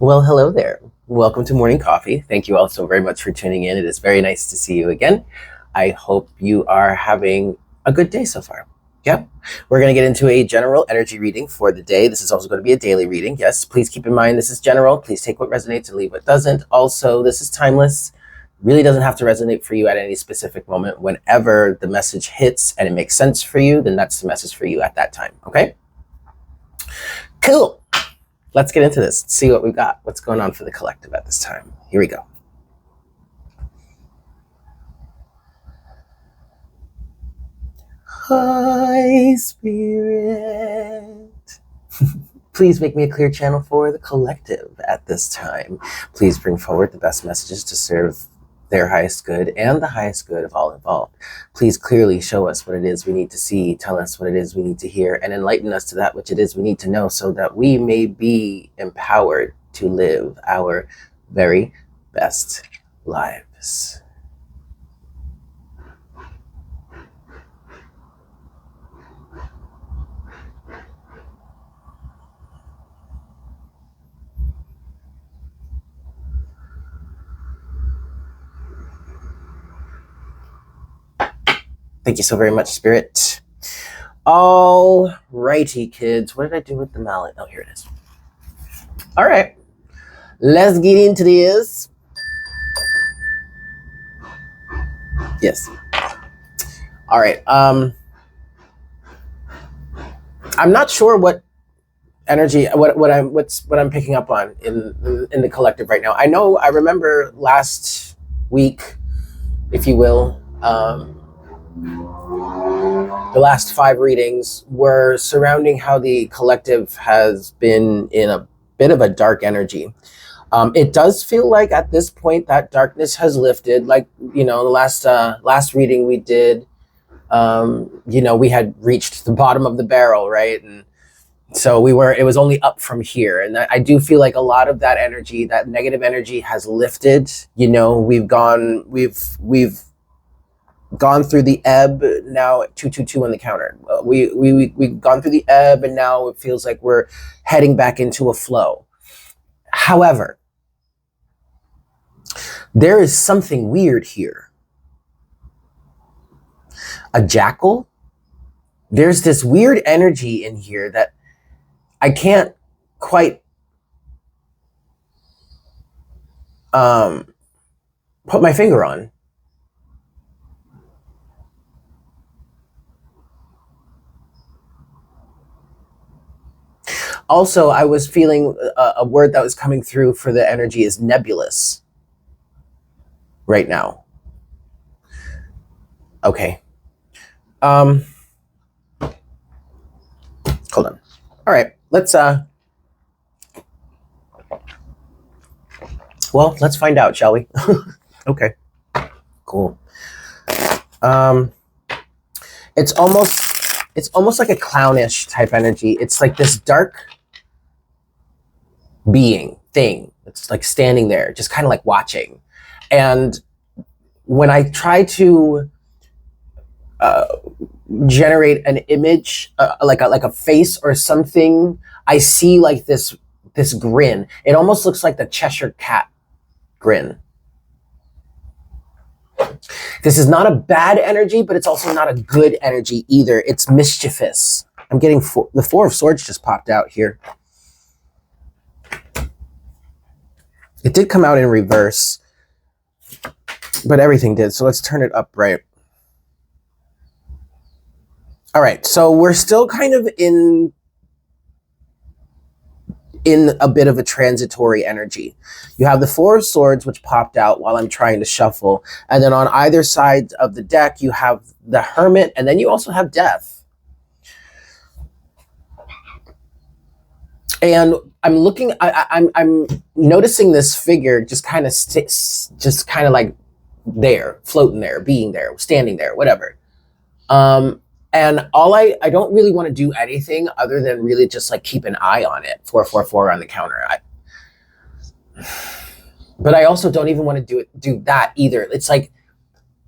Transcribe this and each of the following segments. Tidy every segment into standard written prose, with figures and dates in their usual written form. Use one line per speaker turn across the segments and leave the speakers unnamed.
Well, hello there. Welcome to Morning Coffee. Thank you all so very much for tuning in. It is very nice to see you again. I hope you are having a good day so far. Yeah, we're going to get into a general energy reading for the day. This is also going to be a daily reading. Yes, please keep in mind this is general. Please take what resonates and leave what doesn't. Also, this is timeless. Really doesn't have to resonate for you at any specific moment. Whenever the message hits and it makes sense for you, then that's the message for you at that time. Okay? Cool. Let's get into this. Let's see what we've got. What's going on for the collective at this time. Here we go. Hi, Spirit. Please make me a clear channel for the collective at this time. Please bring forward the best messages to serve their highest good and the highest good of all involved. Please clearly show us what it is we need to see, tell us what it is we need to hear, and enlighten us to that which it is we need to know so that we may be empowered to live our very best lives. Thank you so very much, Spirit. All righty, kids. What did I do with the mallet? Oh, here it is. All right. Let's get into this. Yes. All right. I'm not sure what energy, what I'm picking up on in the collective right now. I remember last week, if you will, the last 5 readings were surrounding how the collective has been in a bit of a dark energy. It does feel like at this point that darkness has lifted. Like, the last reading we did, we had reached the bottom of the barrel, right? And so it was only up from here. And I do feel like a lot of that energy, that negative energy has lifted. We've gone through the ebb. Now 222 on the counter. We've gone through the ebb, and now it feels like we're heading back into a flow. However, there is something weird here. A jackal? There's this weird energy in here that I can't quite put my finger on. Also, I was feeling a word that was coming through for the energy is nebulous right now. Okay. Hold on. All right, let's find out, shall we? Okay, cool. It's almost like a clownish type energy. It's like this dark thing. It's like standing there, just kind of like watching. And when I try to generate an image, like a face or something, I see like this grin. It almost looks like the Cheshire Cat grin. This is not a bad energy, but it's also not a good energy either. It's mischievous. I'm getting the 4 of Swords just popped out here. It did come out in reverse, but everything did. So let's turn it upright. All right, so we're still kind of in a bit of a transitory energy. You have the 4 of Swords, which popped out while I'm trying to shuffle. And then on either side of the deck, you have the Hermit, and then you also have Death. And I'm looking, I'm noticing this figure just kind of like there, floating there, being there, standing there, whatever. And I don't really want to do anything other than really just like keep an eye on it. 444 on the counter. But I also don't even want to do that either. It's like,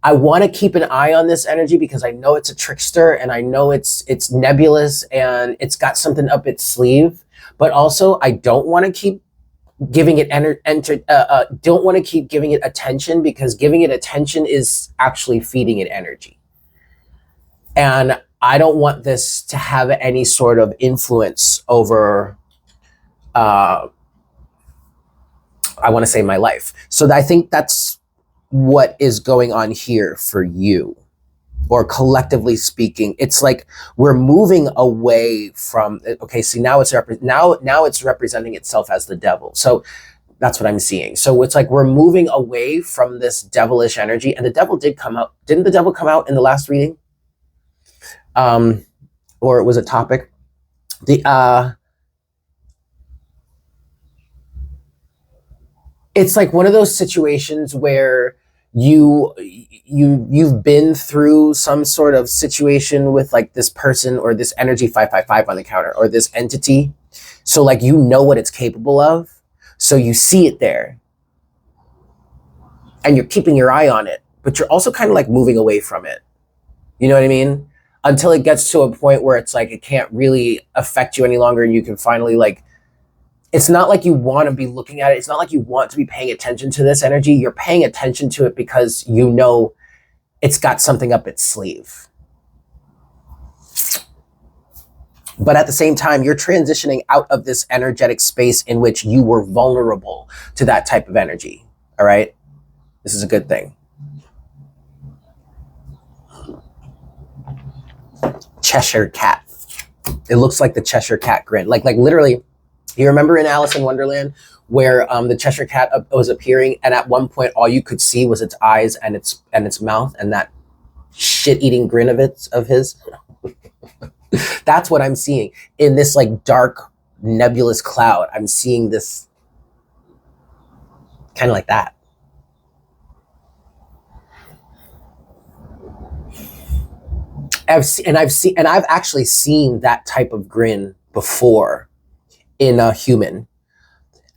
I want to keep an eye on this energy because I know it's a trickster and I know it's nebulous and it's got something up its sleeve. But also, I don't want to keep giving it don't want to keep giving it attention, because giving it attention is actually feeding it energy. And I don't want this to have any sort of influence over, I want to say, my life. So I think that's what is going on here for you, or collectively speaking. It's like we're moving away from, okay, see, now it's representing itself as the devil. So that's what I'm seeing. So it's like we're moving away from this devilish energy, and the devil did come out. Didn't the devil come out in the last reading? Or it was a topic. It's like one of those situations where you've been through some sort of situation with like this person or this energy 555 on the counter, or this entity. So like, you know what it's capable of. So you see it there and you're keeping your eye on it, but you're also kind of like moving away from it. You know what I mean? Until it gets to a point where it's like, it can't really affect you any longer. And you can finally like, it's not like you want to be looking at it. It's not like you want to be paying attention to this energy. You're paying attention to it because you know it's got something up its sleeve. But at the same time, you're transitioning out of this energetic space in which you were vulnerable to that type of energy. All right? This is a good thing. Cheshire Cat. It looks like the Cheshire Cat grin. Like literally, you remember in Alice in Wonderland where the Cheshire Cat was appearing, and at one point all you could see was its eyes and its mouth and that shit-eating grin of his? That's what I'm seeing in this like dark nebulous cloud. I'm seeing this kind of like that. I've actually seen that type of grin before in a human.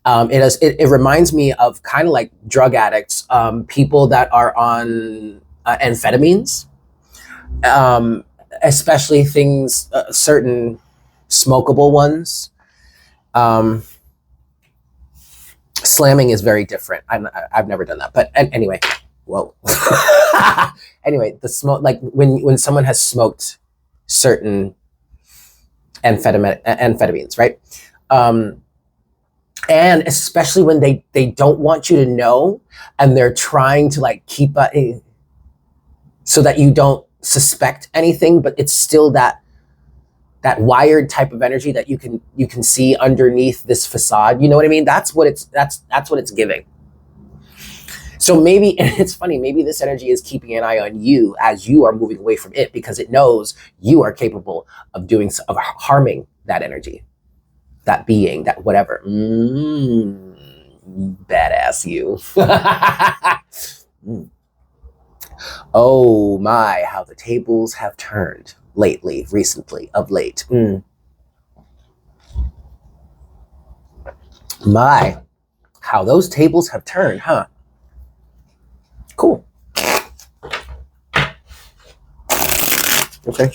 It reminds me of kind of like drug addicts, people that are on amphetamines, especially things, certain smokable ones. Slamming is very different. I've never done that, but anyway, whoa. Anyway, the smoke, like when someone has smoked certain amphetamines, right? And especially when they don't want you to know, and they're trying to like keep so that you don't suspect anything, but it's still that wired type of energy that you can see underneath this facade. You know what I mean? That's what it's giving. So maybe, and it's funny, maybe this energy is keeping an eye on you as you are moving away from it, because it knows you are capable of harming that energy, that being, that whatever. Badass you. Oh my, how the tables have turned recently, of late. My, how those tables have turned, huh? Cool. Okay.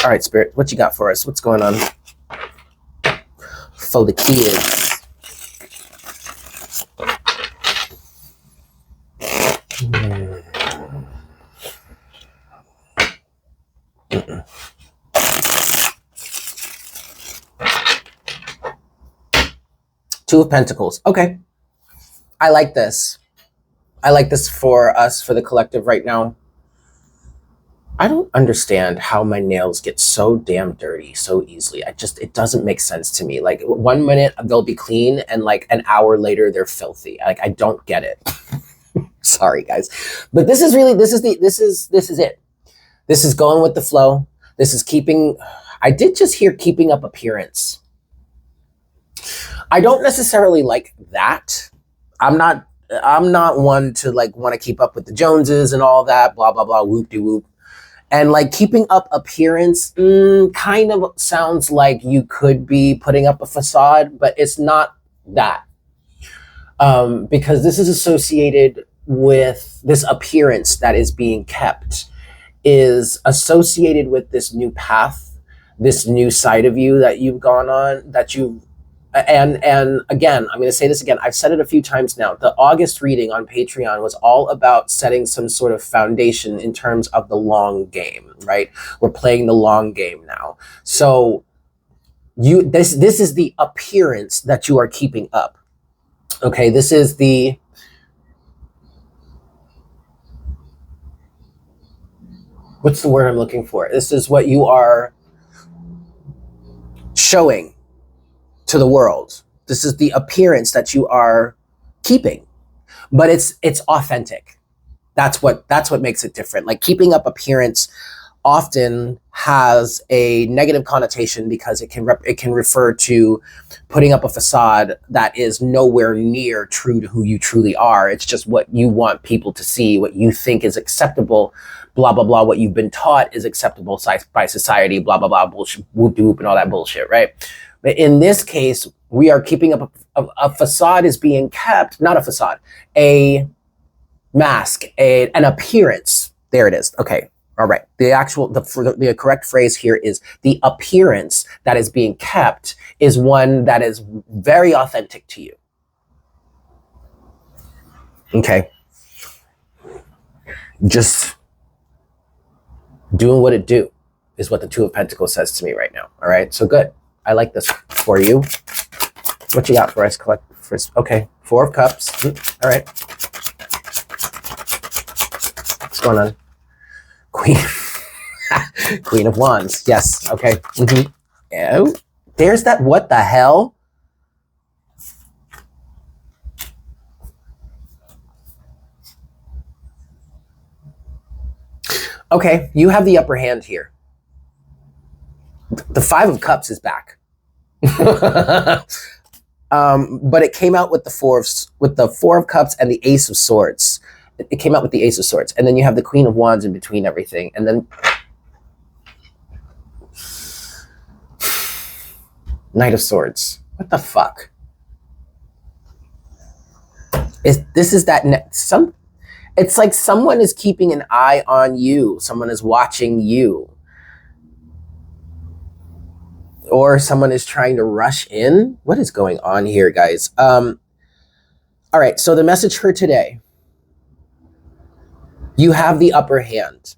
All right, Spirit, what you got for us? What's going on for the kids? Two of Pentacles. Okay. I like this. I like this for us, for the collective right now. I don't understand how my nails get so damn dirty so easily. It doesn't make sense to me. Like 1 minute they'll be clean and like an hour later they're filthy. Like, I don't get it. Sorry guys. But this is it. This is going with the flow. This is I did just hear keeping up appearance. I don't necessarily like that. I'm not one to like want to keep up with the Joneses and all that, blah, blah, blah, whoop-de-whoop. And like keeping up appearance kind of sounds like you could be putting up a facade, but it's not that. Because this is associated with this appearance that is being kept, is associated with this new path, this new side of you that you've gone on, that you've And again, I'm going to say this again. I've said it a few times now. The August reading on Patreon was all about setting some sort of foundation in terms of the long game, right? We're playing the long game now. So this is the appearance that you are keeping up. Okay, this is the what's the word I'm looking for? This is what you are showing to the world. This is the appearance that you are keeping, but it's authentic. That's what makes it different. Like keeping up appearance often has a negative connotation because it can refer to putting up a facade that is nowhere near true to who you truly are. It's just what you want people to see, what you think is acceptable, blah blah blah, what you've been taught is acceptable by society, blah blah blah, bullshit, whoop de whoop, and all that bullshit, right? But in this case, we are keeping up a facade is being kept, not a facade, a mask, an appearance. There it is. Okay. All right. The correct phrase here is the appearance that is being kept is one that is very authentic to you. Okay. Just doing what it do is what the Two of Pentacles says to me right now. All right. So good. I like this for you. What you got for us? Collect first. Okay. Four of Cups. All right. What's going on? Queen of Wands. Yes. Okay. Mm-hmm. Oh, there's that. What the hell? Okay, you have the upper hand here. The Five of Cups is back. But it came out with the Four of Cups and the Ace of Swords. It came out with the Ace of Swords, and then you have the Queen of Wands in between everything, and then Knight of Swords. What the fuck? It's like someone is keeping an eye on you. Someone is watching you. Or someone is trying to rush in. What is going on here, guys? All right, so the message for today. You have the upper hand.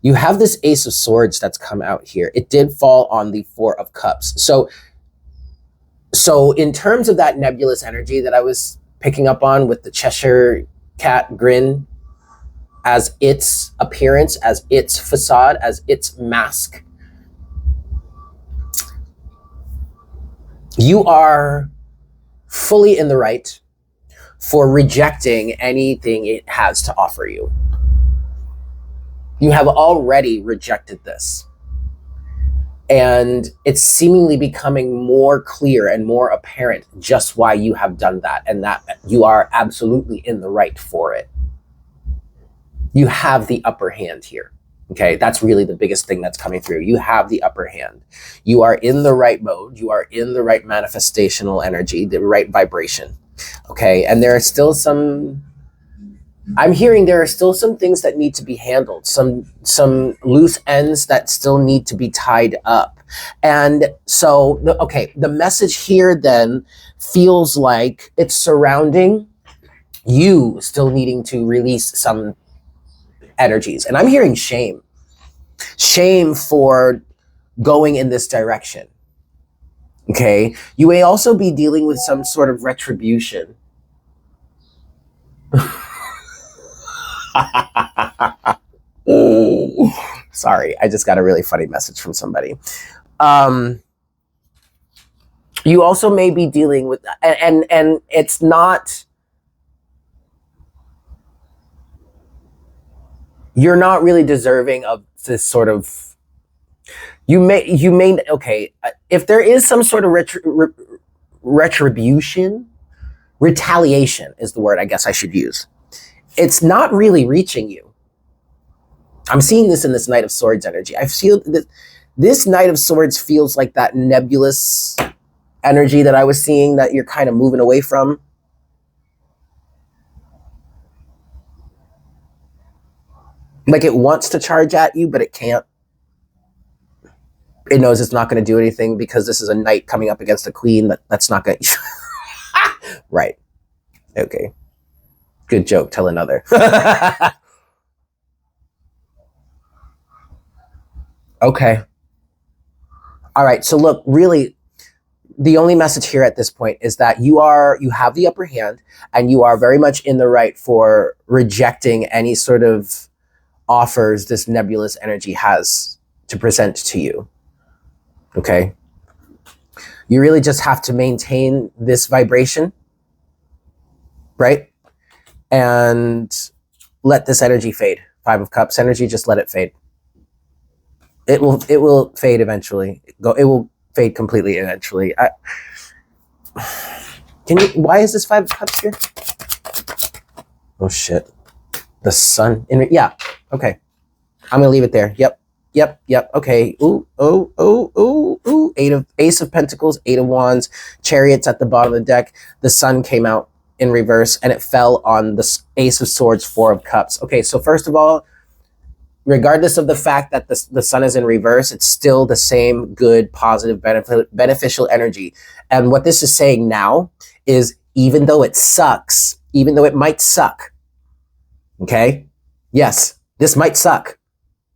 You have this Ace of Swords that's come out here. It did fall on the Four of Cups. So in terms of that nebulous energy that I was picking up on with the Cheshire cat grin as its appearance, as its facade, as its mask, you are fully in the right for rejecting anything it has to offer you. You have already rejected this. And it's seemingly becoming more clear and more apparent just why you have done that, and that you are absolutely in the right for it. You have the upper hand here. Okay, that's really the biggest thing that's coming through. You have the upper hand. You are in the right mode. You are in the right manifestational energy, the right vibration. Okay, and there are still I'm hearing there are still some things that need to be handled, some loose ends that still need to be tied up. And so, the message here then feels like it's surrounding you still needing to release some energies. And I'm hearing shame. Shame for going in this direction. Okay? You may also be dealing with some sort of retribution. Sorry, I just got a really funny message from somebody. You also may be dealing with, and it's not, you're not really deserving of this sort of, you may, okay, if there is some sort of retribution, retaliation is the word I guess I should use. It's not really reaching you. I'm seeing this in this Knight of Swords energy. I feel that this Knight of Swords feels like that nebulous energy that I was seeing that you're kind of moving away from. Like it wants to charge at you, but it can't. It knows it's not going to do anything because this is a knight coming up against a queen. That's not going to... Right. Okay. Good joke. Tell another. Okay. All right. So look, really, the only message here at this point is that you have the upper hand, and you are very much in the right for rejecting any sort of offers this nebulous energy has to present to you. Okay. You really just have to maintain this vibration, right? And let this energy fade. Five of Cups energy, just let it fade. It will fade eventually. It will fade completely eventually. Why is this Five of Cups here? Oh shit. The sun yeah. Okay. I'm gonna leave it there. Yep. Okay. Ooh. Ace of Pentacles, Eight of Wands, Chariots at the bottom of the deck. The sun came out in reverse and it fell on the Ace of Swords, Four of Cups. Okay, so first of all, regardless of the fact that the sun is in reverse, it's still the same good, positive, beneficial energy. And what this is saying now is, even though it sucks, even though it might suck, okay? Yes, this might suck.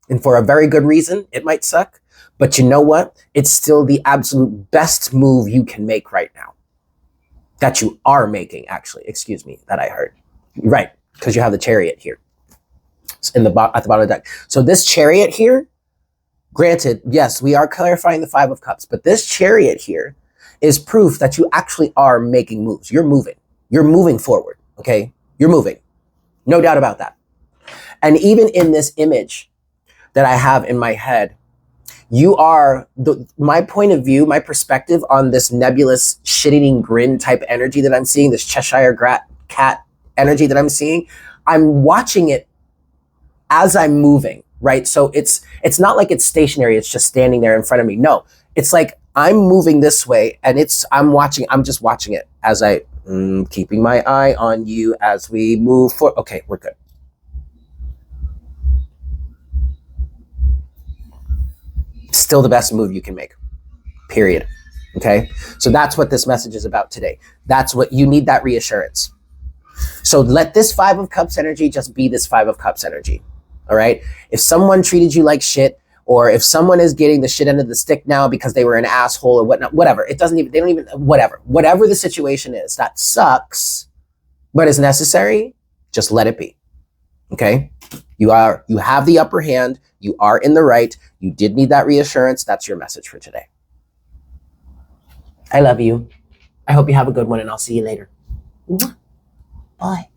And for a very good reason, it might suck. But you know what? It's still the absolute best move you can make right now. That you are making, actually. Excuse me, that I heard. Right, because you have the Chariot here at the bottom of the deck. So this Chariot here, granted, yes, we are clarifying the Five of Cups, but this Chariot here is proof that you actually are making moves. You're moving. You're moving forward, okay? You're moving. No doubt about that. And even in this image that I have in my head, my point of view, my perspective on this nebulous shit-eating grin type energy that I'm seeing, this Cheshire cat energy that I'm seeing, I'm watching it as I'm moving, right? So it's not like it's stationary, it's just standing there in front of me. No, it's like I'm moving this way and I'm just watching it as keeping my eye on you as we move forward. Okay, we're good. Still the best move you can make, period. Okay, so that's what this message is about today. That's what you need, that reassurance. So let this Five of Cups energy just be this Five of Cups energy. All right, if someone treated you like shit, or if someone is getting the shit end of the stick now because they were an asshole or whatnot, whatever, whatever the situation is, that sucks, but is necessary, just let it be. Okay, you have the upper hand, you are in the right, you did need that reassurance. That's your message for today. I love you. I hope you have a good one, and I'll see you later. Bye.